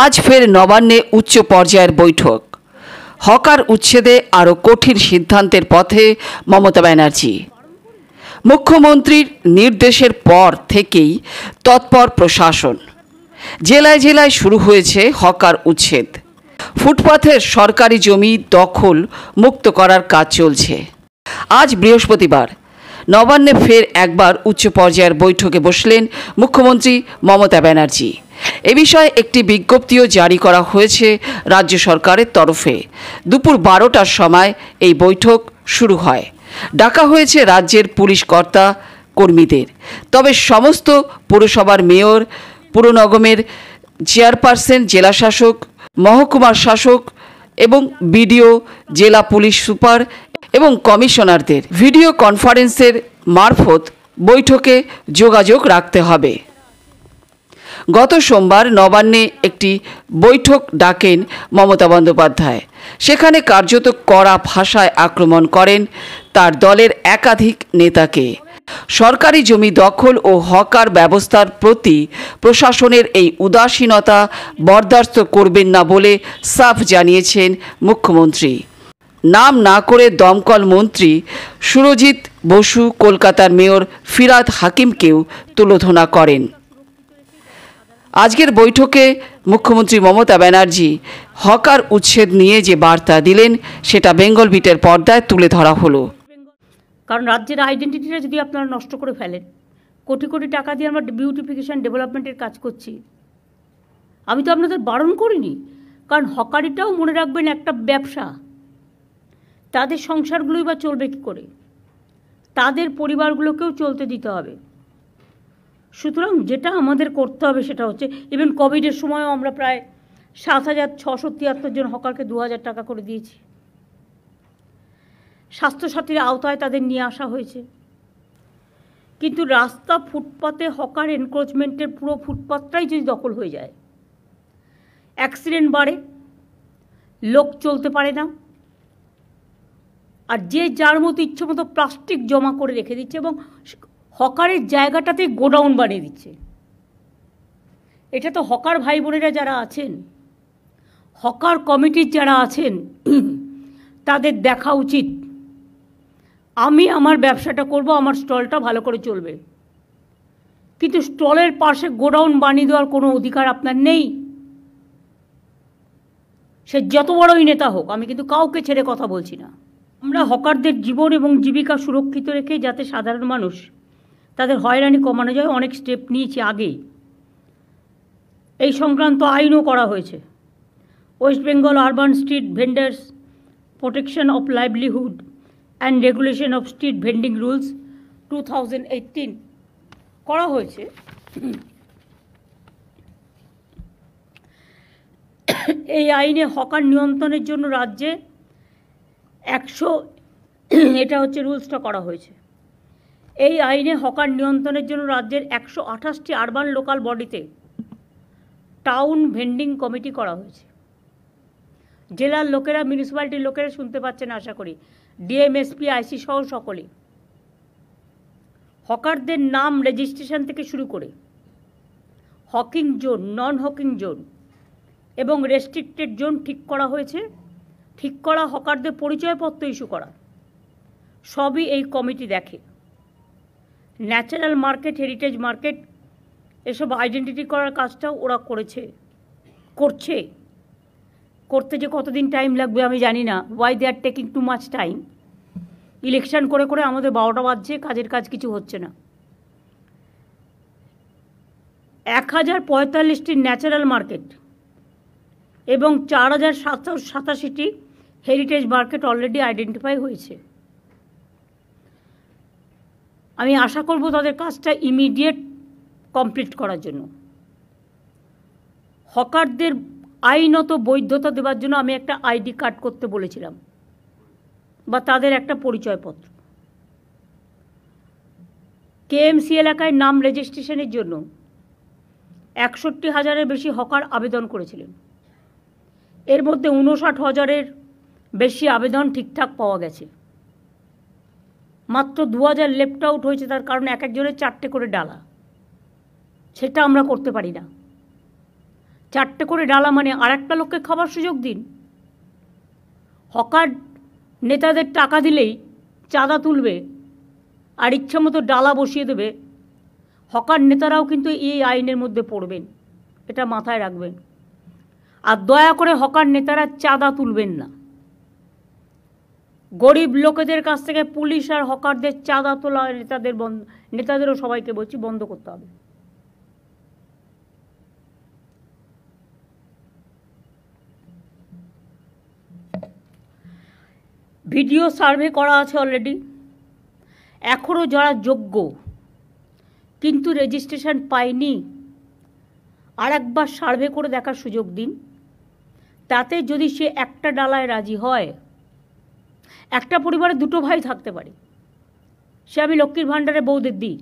আজ ফের নবান্নে উচ্চ পর্যায়ের বৈঠক। হকার উচ্ছেদে আরও কঠিন সিদ্ধান্তের পথে মমতা ব্যানার্জি। মুখ্যমন্ত্রীর নির্দেশের পর থেকেই তৎপর প্রশাসন। জেলায় জেলায় শুরু হয়েছে হকার উচ্ছেদ। ফুটপাথের সরকারি জমি দখল মুক্ত করার কাজ চলছে। আজ বৃহস্পতিবার নবান্নে ফের একবার উচ্চ পর্যায়ের বৈঠকে বসলেন মুখ্যমন্ত্রী মমতা ব্যানার্জি। এ বিষয়ে একটি বিজ্ঞপ্তিও জারি করা হয়েছে রাজ্য সরকারের তরফে। দুপুর 12টার সময় এই বৈঠক শুরু হয়। ডাকা হয়েছে রাজ্যের পুলিশ কর্তা কর্মীদের। তবে সমস্ত পুরসভার মেয়র, পুর নিগমের চেয়ারপারসন, জেলা শাসক, মহকুমার শাসক এবং বিডিও, জেলা পুলিশ সুপার এবং কমিশনারদের ভিডিও কনফারেন্সের মারফত বৈঠকে যোগাযোগ রাখতে হবে। গত সোমবার নবান্নে একটি বৈঠক ডাকেন মমতা বন্দ্যোপাধ্যায়। সেখানে কার্যত কড়া ভাষায় আক্রমণ করেন তার দলের একাধিক নেতাকে। সরকারি জমি দখল ও হকার ব্যবস্থার প্রতি প্রশাসনের এই উদাসীনতা বরদাস্ত করবেন না বলে সাফ জানিয়েছেন মুখ্যমন্ত্রী। নাম না করে দমকল মন্ত্রী সুরজিৎ বসু কলকাতার মেয়র ফিরহাদ হাকিমকেও তুলোধনা করেন। আজকের বৈঠকে মুখ্যমন্ত্রী মমতা ব্যানার্জি হকার উচ্ছেদ নিয়ে যে বার্তা দিলেন সেটা বেঙ্গল বিটের পর্দায় তুলে ধরা হলো। কারণ রাজ্যের আইডেন্টিটিটা যদি আপনারা নষ্ট করে ফেলেন, কোটি কোটি টাকা দিয়ে আমরা বিউটিফিকেশন ডেভেলপমেন্টের কাজ করছি, আমি তো আপনাদের বারণ করিনি। কারণ হকারিটাও মনে রাখবেন একটা ব্যবসা। তাদের সংসারগুলোই বা চলবে কী করে? তাদের পরিবারগুলোকেও চলতে দিতে হবে। সুতরাং যেটা আমাদের করতে হবে সেটা হচ্ছে, ইভেন কোভিডের সময়ও আমরা প্রায় 7,673 জন হকারকে 2,000 টাকা করে দিয়েছি। স্বাস্থ্যসাথীর আওতায় তাদের নিয়ে আসা হয়েছে। কিন্তু রাস্তা, ফুটপাতে হকার এনক্রোচমেন্টের পুরো ফুটপাতটাই যদি দখল হয়ে যায়, অ্যাক্সিডেন্ট বাড়ে, লোক চলতে পারে না, আর যে যার মতো ইচ্ছে মতো প্লাস্টিক জমা করে রেখে দিচ্ছে এবং হকারের জায়গাটাতে গোডাউন বানিয়ে দিচ্ছে। এটা তো হকার ভাই বোনেরা যারা আছেন, হকার কমিটির যারা আছেন, তাদের দেখা উচিত। আমি আমার ব্যবসাটা করব, আমার স্টলটা ভালো করে চলবে, কিন্তু স্টলের পাশে গোডাউন বানিয়ে দেওয়ার কোনো অধিকার আপনার নেই। সে যত বড়ই নেতা হোক, আমি কিন্তু কাউকে ছেড়ে কথা বলছি না। আমরা হকারদের জীবন এবং জীবিকা সুরক্ষিত রেখে যাতে সাধারণ মানুষ তাদের হয়রানি কমানো যায়, অনেক স্টেপ নিয়েছি আগেই। এই সংক্রান্ত আইনও করা হয়েছে। West Bengal urban street vendors protection of livelihood and regulation of street vending rules 2018 করা হয়েছে। এই আইনে হকার নিয়ন্ত্রণের জন্য রাজ্যে 100 এটা হচ্ছে রুলসটা করা হয়েছে। এই আইনে হকার নিয়ন্ত্রণের জন্য রাজ্যের 128টি আরবান লোকাল বডিতে টাউন ভেন্ডিং কমিটি করা হয়েছে। জেলার লোকেরা, মিউনিসিপ্যালিটির লোকেরা শুনতে পাচ্ছেন আশা করি, ডিএম, এসপি, আইসি সহ সকলে হকারদের নাম রেজিস্ট্রেশন থেকে শুরু করে হকিং জোন, নন হকিং জোন এবং রেস্ট্রিক্টেড জোন ঠিক করা হয়েছে। ঠিক করা হকারদের পরিচয়পত্র ইস্যু করা, সবই এই কমিটি দেখে। ন্যাচারাল মার্কেট, হেরিটেজ মার্কেট, এসব আইডেন্টিটি করার কাজটাও ওরা করছে। করতে যে কতদিন টাইম লাগবে আমি জানি না। Why they are taking too much time? Election করে করে আমাদের 12টা বাজছে, কাজের কাজ কিছু হচ্ছে না। 1045টি ন্যাচারাল মার্কেট এবং 4,787টি হেরিটেজ মার্কেট অলরেডি আইডেন্টিফাই হয়েছে। আমি আশা করব তাদের কাজটা ইমিডিয়েট কমপ্লিট করার জন্য। হকারদের আইনত বৈধতা দেওয়ার জন্য আমি একটা আইডি কার্ড করতে বলেছিলাম, বা তাদের একটা পরিচয়পত্র। কেএমসি এলাকায় নাম রেজিস্ট্রেশনের জন্য 61,000-এর বেশি হকার আবেদন করেছিলেন। এর মধ্যে 59,000-এর বেশি আবেদন ঠিকঠাক পাওয়া গেছে। মাত্র 2,000 লেফট আউট হয়েছে। তার কারণ এক একজনের 4টে করে ডালা, সেটা আমরা করতে পারি না। 4টে করে ডালা মানে আর একটা লোককে খাবার সুযোগ দিন। হকার নেতাদের টাকা দিলেই চাঁদা তুলবে আর ইচ্ছা মতো ডালা বসিয়ে দেবে, হকার নেতারাও কিন্তু এই আইনের মধ্যে পড়বেন, এটা মাথায় রাখবেন। আর দয়া করে হকার নেতারা চাঁদা তুলবেন না। গরিব লোকেদের কাছ থেকে পুলিশ আর হকারদের চাঁদা তোলা নেতাদেরও সবাইকে বলছি বন্ধ করতে হবে। ভিডিও সার্ভে করা আছে অলরেডি। এখনও যারা যোগ্য কিন্তু রেজিস্ট্রেশন পায়নি, আর একবার সার্ভে করে দেখার সুযোগ দিন। তাতে যদি সে একটা ডালায় রাজি হয়, একটা পরিবারে 2টো ভাই থাকতে পারে, সে আমি লক্ষ্মীর ভাণ্ডারে বউদের দিই,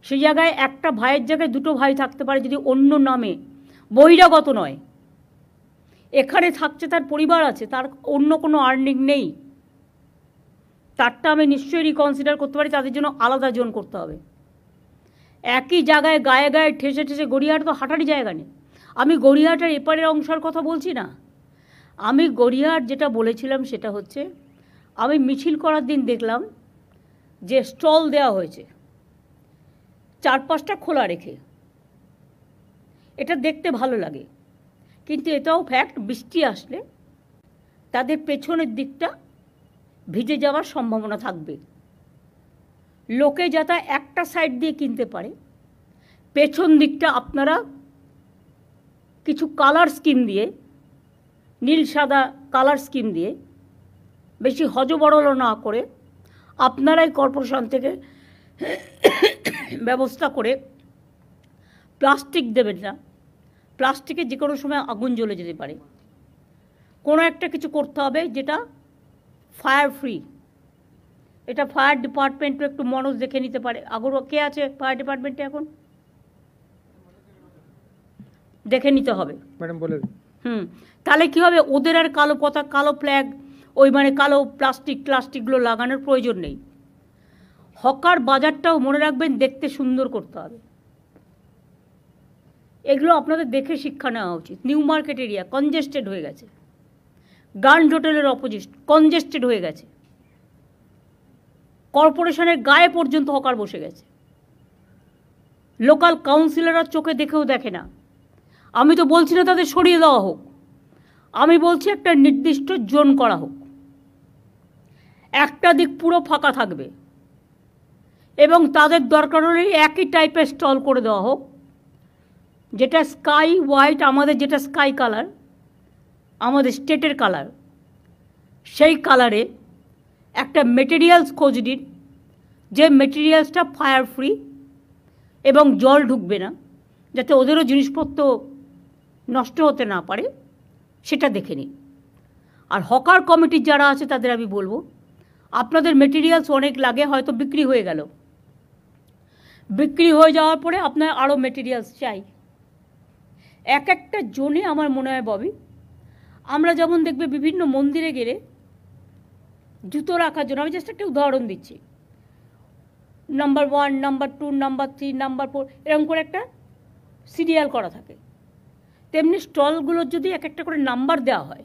সেই জায়গায় একটা ভাইয়ের জায়গায় 2টো ভাই থাকতে পারে যদি অন্য নামে, বহিরাগত নয়, এখানে থাকছে, তার পরিবার আছে, তার অন্য কোনো আর্নিং নেই, তারটা আমি নিশ্চয়ই রিকনসিডার করতে পারি, তাদের জন্য আলাদা জোন করতে হবে। একই জায়গায় গায়ে গায়ে ঠেসে ঠেসে, গড়িয়াহাট তো হাঁটারই জায়গা নেই। আমি গড়িয়াহাটের এপারের অংশের কথা বলছি না, আমি গড়িয়াহাট যেটা বলেছিলাম সেটা হচ্ছে, আমি মিছিল করার দিন দেখলাম যে স্টল দেওয়া হয়েছে 4-5টা খোলা রেখে, এটা দেখতে ভালো লাগে, কিন্তু এটাও ফ্যাক্ট, বৃষ্টি আসলে তাদের পেছনের দিকটা ভিজে যাওয়ার সম্ভাবনা থাকবে। লোকে যাতে একটা সাইড দিয়ে কিনতে পারে, পেছন দিকটা আপনারা কিছু কালার স্কিম দিয়ে, নীল সাদা কালার স্কিম দিয়ে, বেশি হজবরল না করে, আপনারাই কর্পোরেশন থেকে ব্যবস্থা করে প্লাস্টিক দেবেন না। প্লাস্টিকে যে কোনো সময় আগুন জ্বলে যেতে পারে, কোনো একটা কিছু করতে হবে যেটা ফায়ার ফ্রি। এটা ফায়ার ডিপার্টমেন্টও একটু মনোজ দেখে নিতে পারে। কে আছে ফায়ার ডিপার্টমেন্টে এখন? দেখে নিতে হবে ম্যাডাম, বলে তাহলে কী হবে, ওদের আর কালো পতাকা, কালো ফ্ল্যাগ, ওই মানে কালো প্লাস্টিকগুলো লাগানোর প্রয়োজন নেই। হকার বাজারটাও মনে রাখবেন দেখতে সুন্দর করতে হবে। এগুলো আপনাদের দেখে শিক্ষা নেওয়া উচিত। নিউ মার্কেট এরিয়া কনজেস্টেড হয়ে গেছে, গ্র্যান্ড হোটেলের অপোজিট কনজেস্টেড হয়ে গেছে, কর্পোরেশনের গায়ে পর্যন্ত হকার বসে গেছে। লোকাল কাউন্সিলররা চোখে দেখেও দেখে না। আমি তো বলছি না তাদের সরিয়ে দেওয়া হোক, আমি বলছি একটা নির্দিষ্ট জোন করা হোক, একটা দিক পুরো ফাঁকা থাকবে এবং তাদের দরকার হলে একই টাইপের স্টল করে দেওয়া হোক, যেটা স্কাই হোয়াইট, আমাদের যেটা স্কাই কালার, আমাদের স্টেটের কালার, সেই কালারে একটা মেটেরিয়ালস খোঁজ দিন, যে মেটেরিয়ালসটা ফায়ার ফ্রি এবং জল ঢুকবে না, যাতে ওদেরও জিনিসপত্র নষ্ট হতে না পারে, সেটা দেখে নিন। আর হকার কমিটির যারা আছে তাদের আমি বলবো, আপনাদের মেটেরিয়ালস অনেক লাগে, হয়তো বিক্রি হয়ে গেল, বিক্রি হয়ে যাওয়ার পরে আপনার আরও মেটেরিয়ালস চাই। এক একটা জোনে আমার মনে হয় ববি, আমরা যেমন দেখবে বিভিন্ন মন্দিরে গেলে জুতো রাখার জন্য, আমি জাস্ট একটা উদাহরণ দিচ্ছি, নাম্বার 1, নাম্বার 2, নাম্বার 3, নাম্বার 4 এরকম করে একটা সিরিয়াল করা থাকে। তেমনি স্টলগুলোর যদি এক একটা করে নাম্বার দেওয়া হয়,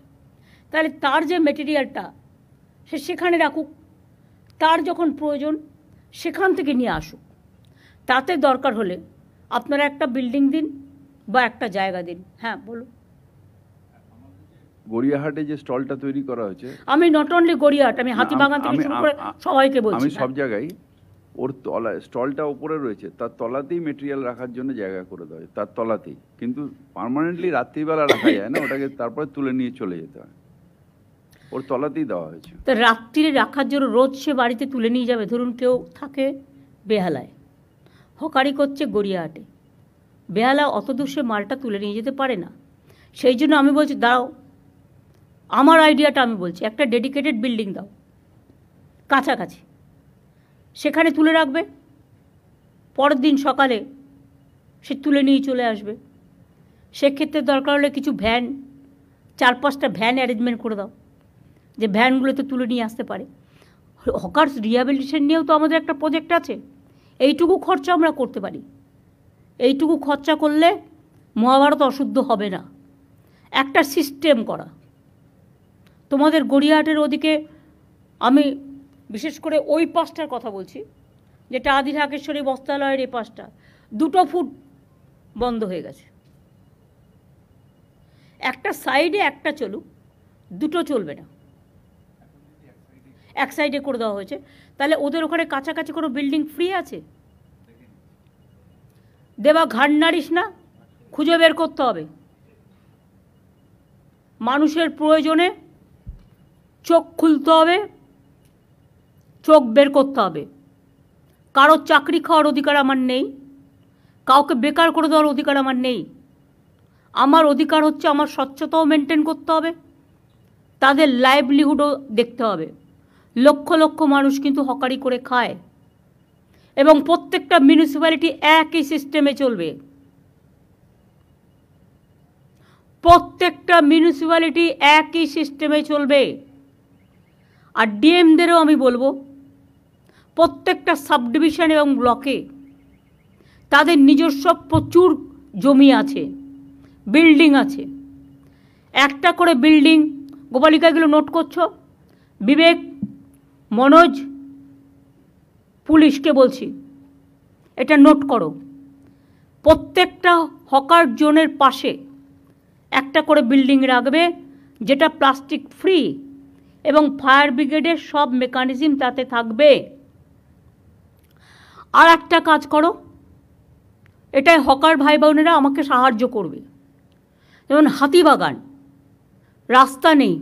তাহলে তার যে মেটেরিয়ালটা সে সেখানে রাখুক, তার যখন প্রয়োজন সেখান থেকে নিয়ে আসুক। তাতে দরকার হলে আপনারা একটা বিল্ডিং দিন বা একটা জায়গা দিন। হ্যাঁ বলুন। গড়িয়াহাটে যে স্টলটা তৈরি করা হয়েছে, আমি নট অনলি গড়িয়াহাট, আমি হাতিবাগান থেকে শুরু করে সবাইকে বলছি, আমি সব জায়গায় ওর তলা স্টলটা উপরে রয়েছে, তার তলাতেই মেটেরিয়াল রাখার জন্য জায়গা করে দেওয়া হয়, তার তলাতেই। কিন্তু পার্মানেন্টলি রাত্রিবেলা রাখা যায় না, ওটাকে তারপরে তুলে নিয়ে চলে যেতে হয়, ওর তলাতেই দেওয়া হয়েছে। তো রাত্রিরে রাখার জন্য রোজ সে বাড়িতে তুলে নিয়ে যাবে। ধরুন কেউ থাকে বেহালায়, হকারি করছে গড়িয়াহাটে, বেহালা অত দূর সে মালটা তুলে নিয়ে যেতে পারে না। সেই জন্য আমি বলছি দাও, আমার আইডিয়াটা আমি বলছি, একটা ডেডিকেটেড বিল্ডিং দাও কাছাকাছি, সেখানে তুলে রাখবে, পরের দিন সকালে সে তুলে নিয়ে চলে আসবে। সেক্ষেত্রে দরকার হলে কিছু ভ্যান, 4-5টা ভ্যান অ্যারেঞ্জমেন্ট করে দাও, যে ভ্যানগুলোতে তুলে নিয়ে আসতে পারে। হকার্স রিহ্যাবিলিটেশন নিয়েও তো আমাদের একটা প্রজেক্ট আছে, এইটুকু খরচা আমরা করতে পারি। এইটুকু খরচা করলে মহাভারত অশুদ্ধ হবে না। একটা সিস্টেম করা। তোমাদের গড়িয়াহাটের ওদিকে আমি বিশেষ করে ওই পাশটার কথা বলছি, যেটা আদি ঢাকেশ্বরী বস্ত্রালয়ের এই পাশটা 2 ফুট বন্ধ হয়ে গেছে। একটা সাইডে একটা চলুক, 2 চলবে না। এক সাইডে করে দেওয়া হয়েছে। তাহলে ওদের ওখানে কাছাকাছি কোনো বিল্ডিং ফ্রি আছে? দেবা ঘাড় নাড়িস না, খুঁজে বের করতে হবে। মানুষের প্রয়োজনে চোখ খুলতে হবে, চোখ বের করতে হবে। কারো চাকরি খাওয়ার অধিকার আমার নেই, কাউকে বেকার করে দেওয়ার অধিকার আমার নেই। আমার অধিকার হচ্ছে আমার স্বচ্ছতাও মেনটেন করতে হবে, তাদের লাইভলিহুডও দেখতে হবে। লক্ষ লক্ষ মানুষ কিন্তু হকারি করে খায় এবং প্রত্যেকটা মিউনিসিপ্যালিটি একই সিস্টেমে চলবে। প্রত্যেকটা মিউনিসিপ্যালিটি একই সিস্টেমে চলবে। আর ডিএমদেরও আমি বলবো, প্রত্যেকটা সাব ডিভিশন এবং ব্লকে তাদের নিজস্ব প্রচুর জমি আছে, বিল্ডিং আছে। একটা করে বিল্ডিং, গোপালিকাগুলো নোট করছো, বিবেক, মনোজ, পুলিশকে বলছি এটা নোট করো। প্রত্যেকটা হকার জোনের পাশে একটা করে বিল্ডিং রাখবে, যেটা প্লাস্টিক ফ্রি এবং ফায়ার ব্রিগেডের সব মেকানিজম তাতে থাকবে। আর একটা কাজ করো, এটাই হকার ভাই বোনেরা আমাকে সাহায্য করবে। যেমন হাতিবাগান, রাস্তা নেই,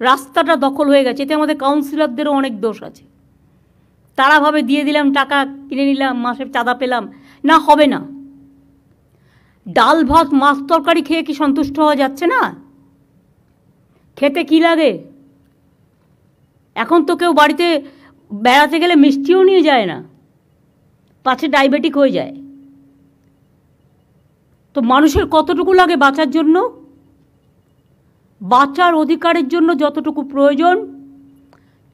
রাস্তাটা দখল হয়ে গেছে, এতে আমাদের কাউন্সিলরদেরও অনেক দোষ আছে। তারা ভাবে দিয়ে দিলাম, টাকা কিনে নিলাম, মাসে চাঁদা পেলাম, না, হবে না। ডাল ভাত মাছ তরকারি খেয়ে কি সন্তুষ্ট হওয়া যাচ্ছে না? খেতে কি লাগে? এখন তো কেউ বাড়িতে বেড়াতে গেলে মিষ্টিও নিয়ে যায় না, পাছে ডায়াবেটিক হয়ে যায়। তো মানুষের কতটুকু লাগে বাঁচার জন্য? বাঁচার অধিকারের জন্য যতটুকু প্রয়োজন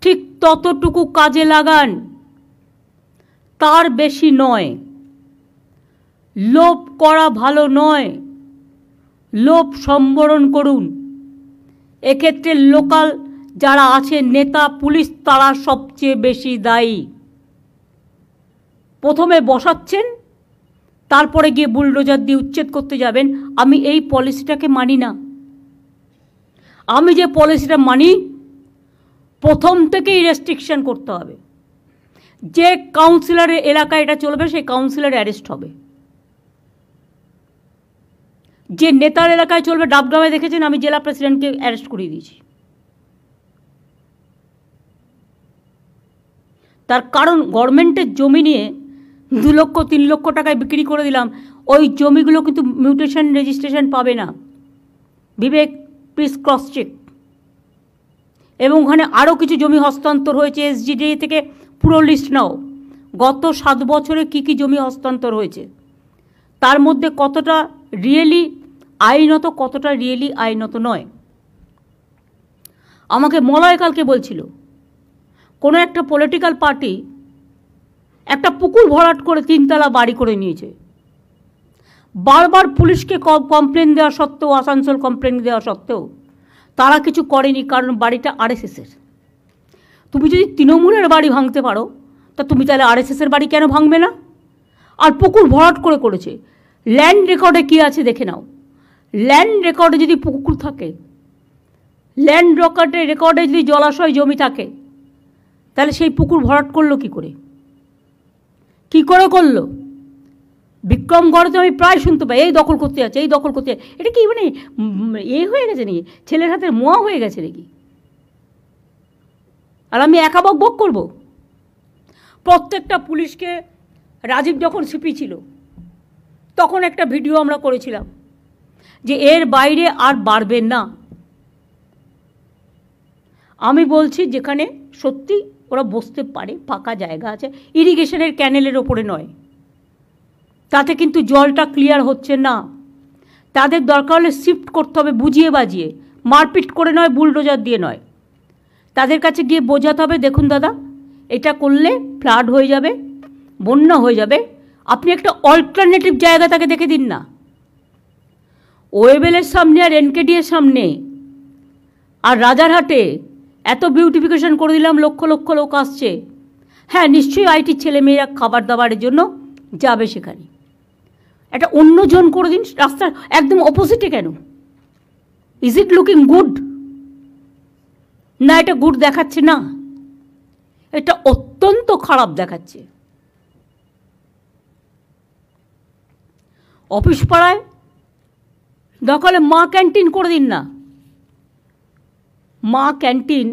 ঠিক ততটুকু কাজে লাগান, তার বেশি নয়। লোভ করা ভালো নয়, লোভ সম্বরণ করুন। এক্ষেত্রে লোকাল যারা আছে, নেতা, পুলিশ, তারা সবচেয়ে বেশি দায়ী। প্রথমে বসাচ্ছেন, তারপরে গিয়ে বুলডোজার দিয়ে উচ্ছেদ করতে যাবেন। আমি এই পলিসিটাকে মানি না। আমি যে পলিসিটা মানি, প্রথম থেকেই রেস্ট্রিকশন করতে হবে। যে কাউন্সিলরের এলাকায় এটা চলবে সেই কাউন্সিলর অ্যারেস্ট হবে। যে নেতার এলাকায় চলবে, ডাবগ্রামে দেখেছেন আমি জেলা প্রেসিডেন্টকে অ্যারেস্ট করিয়ে দিয়েছি। তার কারণ গভর্নমেন্টের জমি নিয়ে 2 লক্ষ 3 লক্ষ টাকায় বিক্রি করে দিলাম, ওই জমিগুলো কিন্তু মিউটেশন রেজিস্ট্রেশন পাবে না। বিবেক, প্লিজ ক্রস চেক। এবং ওখানে আরও কিছু জমি হস্তান্তর হয়েছে, এসজিডি থেকে পুরো লিস্ট নাও। গত 7 বছরে কি কি জমি হস্তান্তর হয়েছে, তার মধ্যে কতটা রিয়েলি আইনত, কতটা রিয়েলি আইনত নয়। আমাকে মলয় কালকে বলছিল, কোনো একটা পলিটিক্যাল পার্টি একটা পুকুর ভরাট করে 3 তলা বাড়ি করে নিয়েছে। বারবার পুলিশকে কমপ্লেন দেওয়া সত্ত্বেও, আসানসোল কমপ্লেন দেওয়া সত্ত্বেও তারা কিছু করেনি, কারণ বাড়িটা আরএসএসের। তুমি যদি তৃণমূলের বাড়ি ভাঙতে পারো, তা তুমি তাহলে আরএসএসের বাড়ি কেন ভাঙবে না? আর পুকুর ভরাট করে করেছে। ল্যান্ড রেকর্ডে কী আছে দেখে নাও। ল্যান্ড রেকর্ডে যদি পুকুর থাকে, ল্যান্ড রেকর্ডে যদি জলাশয় জমি থাকে, তাহলে সেই পুকুর ভরাট করলো কি করে? কি করে করলো? বিক্রমগড়ে তো আমি প্রায় শুনতে পাই, এই দখল করতে যাচ্ছে, এই দখল করতে যাচ্ছে। এটা কি মানে হয়ে গেছে নাকি, ছেলের হাতের মোয়া হয়ে গেছে নাকি? আর আমি একা বক বক করবো? প্রত্যেকটা পুলিশকে, রাজীব যখন সিপি ছিল তখন একটা ভিডিও আমরা করেছিলাম যে এর বাইরে আর বাড়বেন না। আমি বলছি যেখানে সত্যি ওরা বসতে পারে, ফাঁকা জায়গা আছে, ইরিগেশনের ক্যানেলের ওপরে নয়, তাতে কিন্তু জলটা ক্লিয়ার হচ্ছে না। তাদের দরকার হলে শিফট করতে হবে, বুঝিয়ে বাজিয়ে, মারপিট করে নয়, বুলডোজার দিয়ে নয়। তাদের কাছে গিয়ে বোঝাতে হবে, দেখুন দাদা, এটা করলে ফ্লাড হয়ে যাবে, বন্যা হয়ে যাবে, আপনি একটা অল্টারনেটিভ জায়গা তাকে দেখে দিন না। ওয়েবেলের সামনে আর এনকেডি এর সামনে আর রাজারহাটে এত বিউটিফিকেশন করে দিলাম, লক্ষ লক্ষ লোক আসছে। হ্যাঁ, নিশ্চয়ই আইটির ছেলেমেয়েরা খাবার দাবারের জন্য যাবে সেখানে। একটা অন্য জোন করে দিন, রাস্তার একদম অপোজিটে কেন? Is it looking good? না, এটা গুড দেখাচ্ছে না, এটা অত্যন্ত খারাপ দেখাচ্ছে। অফিস পাড়ায় দখলে মা ক্যান্টিন করে দিন না। মা ক্যান্টিন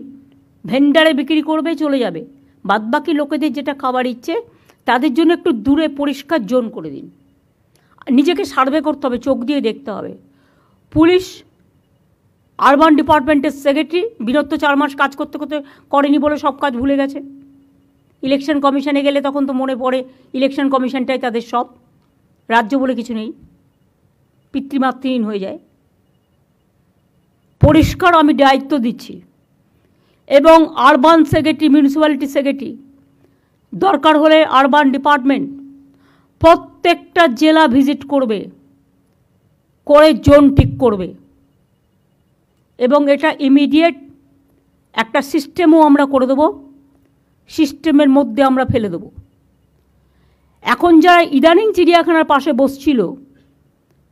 ভেন্ডারে বিক্রি করবে, চলে যাবে। বাদবাকি লোকেদের যেটা খাবার ইচ্ছে তাদের জন্য একটু দূরে পরিষ্কার জোন করে দিন। নিজেকে সার্ভে করতে হবে, চোখ দিয়ে দেখতে হবে। পুলিশ আরবান ডিপার্টমেন্টের সেক্রেটারি বিরত 4 মাস কাজ করতে করতে করেনি বলে সব কাজ ভুলে গেছে। ইলেকশন কমিশনে গেলে তখন তো মনে পড়ে ইলেকশন কমিশনটাই তাদের সব, রাজ্য বলে কিছু নেই, পিতৃমাতৃহীন হয়ে যায়। পরিষ্কার আমি দায়িত্ব দিচ্ছি। এবং আরবান সেক্রেটারি, মিউনিসিপ্যালিটি সেক্রেটারি, দরকার হলে আরবান ডিপার্টমেন্ট প্রত্যেকটা জেলা ভিজিট করবে, করে জোন ঠিক করবে। এবং এটা ইমিডিয়েট একটা সিস্টেমও আমরা করে দেবো, সিস্টেমের মধ্যে আমরা ফেলে দেবো। এখন যারা ইদানিং চিড়িয়াখানার পাশে বসছিল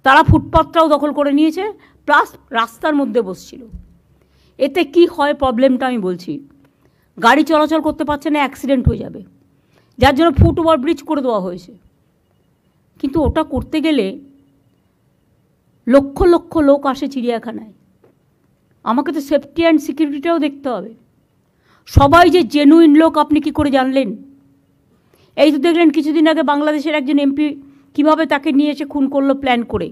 তারা ফুটপাথটাও দখল করে নিয়েছে, প্লাস রাস্তার মধ্যে বসছিল। এতে কি হয় প্রবলেমটা আমি বলছি। গাড়ি চলাচল করতে পারছে না, অ্যাক্সিডেন্ট হয়ে যাবে, যার জন্য ফুট ওভার ব্রিজ করে দেওয়া হয়েছে। কিন্তু ওটা করতে গেলে লক্ষ লক্ষ লোক আসে চিড়িয়াখানায়, আমাকে তো সেফটি অ্যান্ড সিকিউরিটিটাও দেখতে হবে। সবাই যে জেনুইন লোক আপনি কি করে জানলেন? এই তো দেখলেন কিছুদিন আগে বাংলাদেশের একজন এমপি কিভাবে তাকে নিয়ে এসে খুন করলো প্ল্যান করে,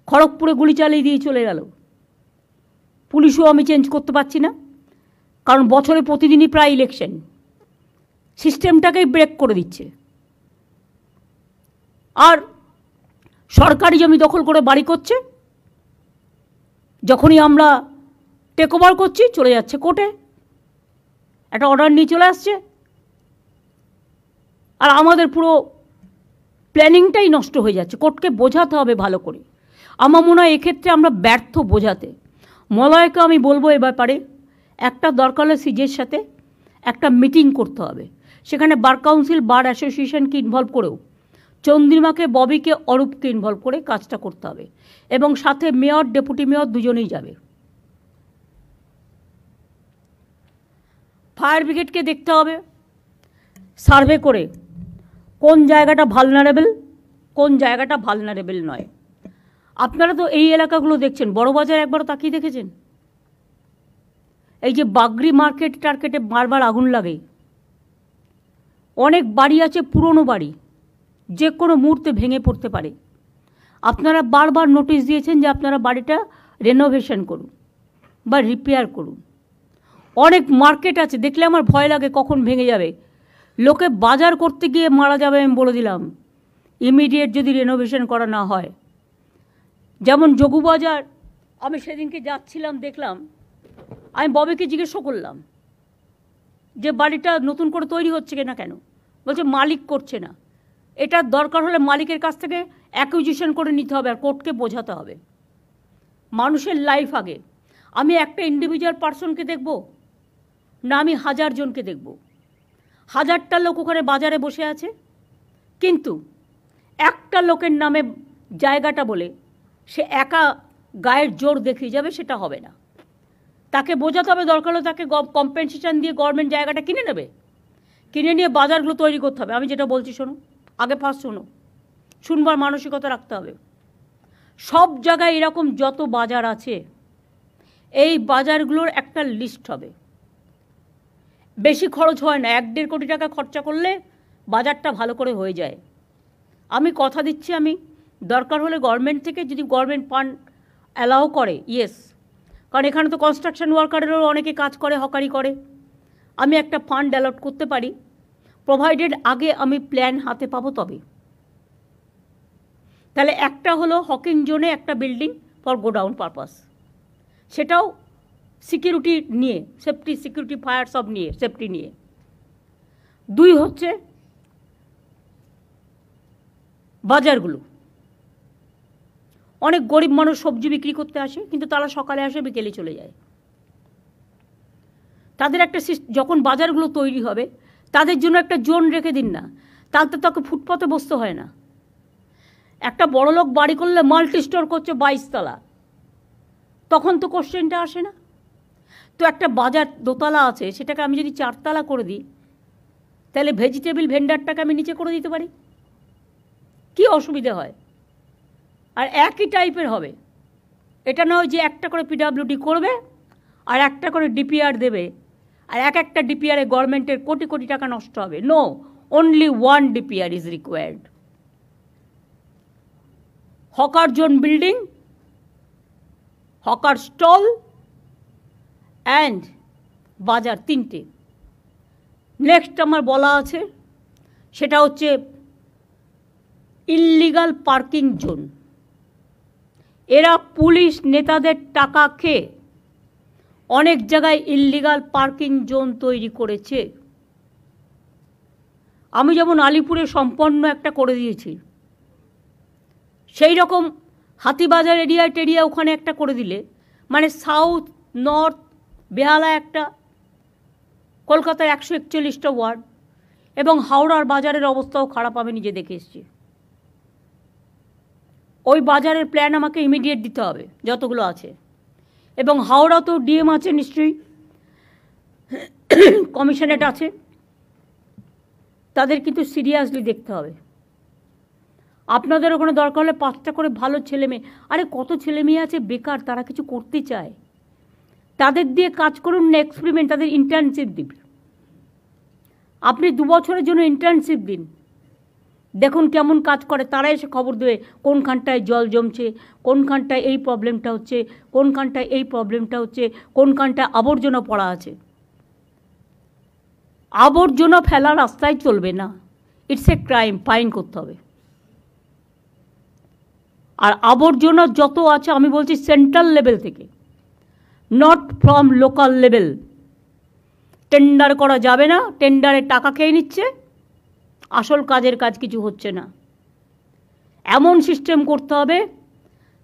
খড়গপুরে গুলি চালিয়ে দিয়ে চলে গেল। পুলিশও আমি চেঞ্জ করতে পারছি না, কারণ বছরে প্রতিদিনই প্রায় ইলেকশন, সিস্টেমটাকেই ব্রেক করে দিচ্ছে। আর সরকারি জমি দখল করে বাড়ি করছে, যখনই আমরা টেক ওভার করছি চলে যাচ্ছে কোর্টে, একটা অর্ডার নিয়ে চলে আসছে। আর আমাদের পুরো প্ল্যানিংটাই নষ্ট হয়ে যাচ্ছে। কোর্টকে বোঝাতে হবে ভালো করে। আমার মনে হয় এক্ষেত্রে আমরা ব্যর্থ বোঝাতে। মলয়কে আমি বলবো এ ব্যাপারে একটা দরকার হলে সিজের সাথে একটা মিটিং করতে হবে, সেখানে বার কাউন্সিল, বার অ্যাসোসিয়েশনকে ইনভলভ করেও চন্দ্রিমাকে, ববিকে, অরূপকে ইনভলভ করে কাজটা করতে হবে। এবং সাথে মেয়র, ডেপুটি মেয়র দুজনেই যাবে। ফায়ার ব্রিগেডকে দেখতে হবে সার্ভে করে কোন জায়গাটা ভালনারেবল, কোন জায়গাটা ভালনারেবল নয়। আপনারা তো এই এলাকাগুলো দেখছেন, বড়বাজার একবার তাকিয়ে দেখেছেন? এই যে বাগরি মার্কেট টার্কেটে বারবার আগুন লাগে, অনেক বাড়ি আছে পুরনো বাড়ি, যে কোনো মুহূর্তে ভেঙে পড়তে পারে। আপনারা বারবার নোটিশ দিয়েছেন যে আপনারা বাড়িটা রেনোভেশন করুন বা রিপেয়ার করুন। অনেক মার্কেট আছে দেখলে আমার ভয় লাগে কখন ভেঙে যাবে, লোকে বাজার করতে গিয়ে মারা যাবে, আমি বলে দিলাম, ইমিডিয়েট যদি রেনোভেশন করা না হয়। যেমন যোগুবাজার, আমি সেদিনকে যাচ্ছিলাম দেখলাম, আমি ববিকে জিজ্ঞেস করলাম যে বাড়িটা নতুন করে তৈরি হচ্ছে কিনা, কেন? বলছে মালিক করছে না। এটার দরকার হলে মালিকের কাছ থেকে অ্যাকুইজিশন করে নিতে হবে, আর কোর্টকে বোঝাতে হবে। মানুষের লাইফ আগে। আমি একটা ইন্ডিভিজুয়াল পার্সনকে দেখব না আমি 1000 জনকে দেখব? 1000টা লোক ওখানে বাজারে বসে আছে, কিন্তু একটা লোকের নামে জায়গাটা বলে সে একা গায়ের জোর দেখিয়ে যাবে, সেটা হবে না। তাকে বোঝাতে হবে, দরকার হলে তাকে কম্পেনসেশন দিয়ে গভর্নমেন্ট জায়গাটা কিনে নেবে, কিনে নিয়ে বাজারগুলো তৈরি করতে হবে। আমি যেটা বলছি শোনো, আগে ফার্স্ট শোনো, শুনবার মানসিকতা রাখতে হবে। সব জায়গায় এরকম যত বাজার আছে, এই বাজারগুলোর একটা লিস্ট হবে। বেশি খরচ হয় না, 1-1.5 কোটি টাকা খরচা করলে বাজারটা ভালো করে হয়ে যায়। আমি কথা দিচ্ছি, আমি দরকার হলে গভর্নমেন্ট থেকে যদি গভর্নমেন্ট ফান্ড অ্যালাউ করে, ইয়েস, কারণ এখানে তো কনস্ট্রাকশন ওয়ার্কারেরও অনেকে কাজ করে, হকারি করে, আমি একটা ফান্ড অ্যালট করতে পারি, প্রোভাইডেড আগে আমি প্ল্যান হাতে পাবো তবে। তাহলে একটা হলো হকিং জোনে একটা বিল্ডিং ফর গোডাউন পারপাস, সেটাও সিকিউরিটি নিয়ে, সেফটি, সিকিউরিটি, ফায়ার সব নিয়ে, সেফটি নিয়ে। 2 হচ্ছে বাজারগুলো, অনেক গরিব মানুষ সবজি বিক্রি করতে আসে, কিন্তু তারা সকালে আসে, বিকেলে চলে যায়। তাদের একটা যখন বাজারগুলো তৈরি হবে তাদের জন্য একটা জোন রেখে দিন না, তাহলে তাকে ফুটপাতে বসতে হয় না। একটা বড়লোক বাড়ি করলে মাল্টি স্টোর করছে 22 তলা, তখন তো কোশ্চেনটা আসে না। তো একটা বাজার দোতলা আছে, সেটাকে আমি যদি 4 তলা করে দিই, তাহলে ভেজিটেবল ভেন্ডারটাকে আমি নিচে করে দিতে পারি, কি অসুবিধা হয়? আর একই টাইপের হবে, এটা নয় যে একটা করে পিডব্লিউডি করবে আর একটা করে ডিপিআর দেবে, আর একটা ডিপিআরে গভর্নমেন্টের কোটি কোটি টাকা নষ্ট হবে। No, only one DPR is required. Hawker zone building, hawker stall and বাজার, 3টে। নেক্সট আমার বলা আছে সেটা হচ্ছে ইল্লিগাল পার্কিং জোন। এরা পুলিশ নেতাদের টাকা খেয়ে অনেক জায়গায় ইল্লিগাল পার্কিং জোন তৈরি করেছে। আমি যেমন আলিপুরে সম্পন্ন একটা করে দিয়েছি, সেই রকম হাতিবাজার এরিয়া টেরিয়া ওখানে একটা করে দিলে, মানে সাউথ নর্থ বেহালা একটা, কলকাতার 141টা ওয়ার্ড, এবং হাওড়ার বাজারের অবস্থাও খারাপ, আমি নিজে দেখে এসেছি। ওই বাজারের প্ল্যান আমাকে ইমিডিয়েট দিতে হবে যতগুলো আছে, এবং হাওড়া তো ডিএম আছে নিশ্চয়ই, কমিশনারেট আছে, তাদের কিন্তু সিরিয়াসলি দেখতে হবে। আপনাদের ওখানে দরকার হলে 5টা করে ভালো ছেলে মেয়ে, আরে কত ছেলে মেয়ে আছে বেকার, তারা কিছু করতে চায়, তাদের দিয়ে কাজ করুন না, এক্সপেরিমেন্ট, তাদের ইন্টার্নশিপ দিন। আপনি 2 বছরের জন্য ইন্টার্নশিপ দিন, দেখুন কেমন কাজ করে, তারা এসে খবর দেবে কোনখানটায় জল জমছে, কোনখানটায় এই প্রবলেমটা হচ্ছে, কোনখানটায় এই প্রবলেমটা হচ্ছে, কোনখানটায় আবর্জনা পড়া আছে। আবর্জনা ফেলা রাস্তায় চলবে না, ইটস এ ক্রাইম, ফাইন করতে হবে। আর আবর্জনা যত আছে আমি বলছি সেন্ট্রাল লেভেল থেকে, not from local level. Tender করা যাবে না, টেন্ডারে টাকা খেয়ে নিচ্ছে, আসল কাজের কাজ কিছু হচ্ছে না। এমন সিস্টেম করতে হবে,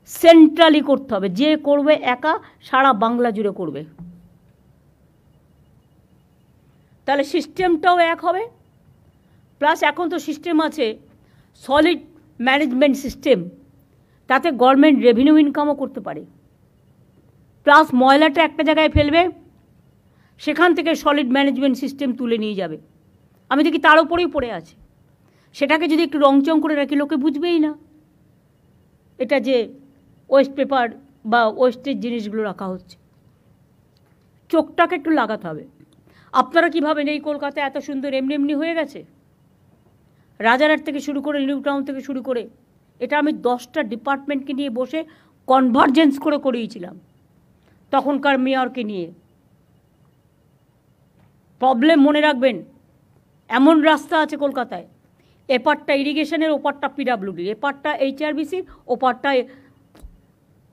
সেন্ট্রালি করতে হবে, যে করবে একা সারা বাংলা জুড়ে করবে, তাহলে সিস্টেমটাও এক হবে। প্লাস এখন তো সিস্টেম আছে সলিড ম্যানেজমেন্ট সিস্টেম, তাতে গভর্নমেন্ট রেভিনিউ ইনকামও করতে পারে। প্লাস ময়লাটা একটা জায়গায় ফেলবে, সেখান থেকে সলিড ম্যানেজমেন্ট সিস্টেম তুলে নিয়ে যাবে। আমি দেখি তার উপরেই পড়ে আছে, সেটাকে যদি একটু রংচং করে রাখি লোকে বুঝবেই না এটা যে ওয়েস্ট পেপার বা ওয়েস্টের জিনিসগুলো রাখা হচ্ছে। চোখটাকে একটু লাগাতে হবে। আপনারা কী ভাবেন এই কলকাতা এত সুন্দর এমনি এমনি হয়ে গেছে? রাজারহাট থেকে শুরু করে নিউ টাউন থেকে শুরু করে, এটা আমি 10টা ডিপার্টমেন্টকে নিয়ে বসে কনভার্জেন্স করে করিয়েছিলাম তখনকার মেয়রকে নিয়ে। প্রবলেম মনে রাখবেন, এমন রাস্তা আছে কলকাতায়, এপারটা ইরিগেশনের, ওপারটা পিডব্লিউডি, এপারটা HRBCর, ওপারটা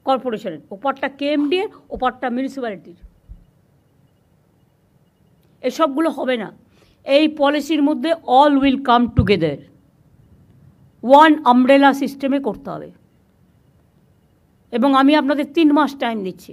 কর্পোরেশনের, ওপারটা KMDর, ওপারটা মিউনিসিপ্যালিটির। এসবগুলো হবে না। এই পলিসির মধ্যে all will come together, one umbrella সিস্টেমে করতে হবে, এবং আমি আপনাদের 3 মাস টাইম দিচ্ছি।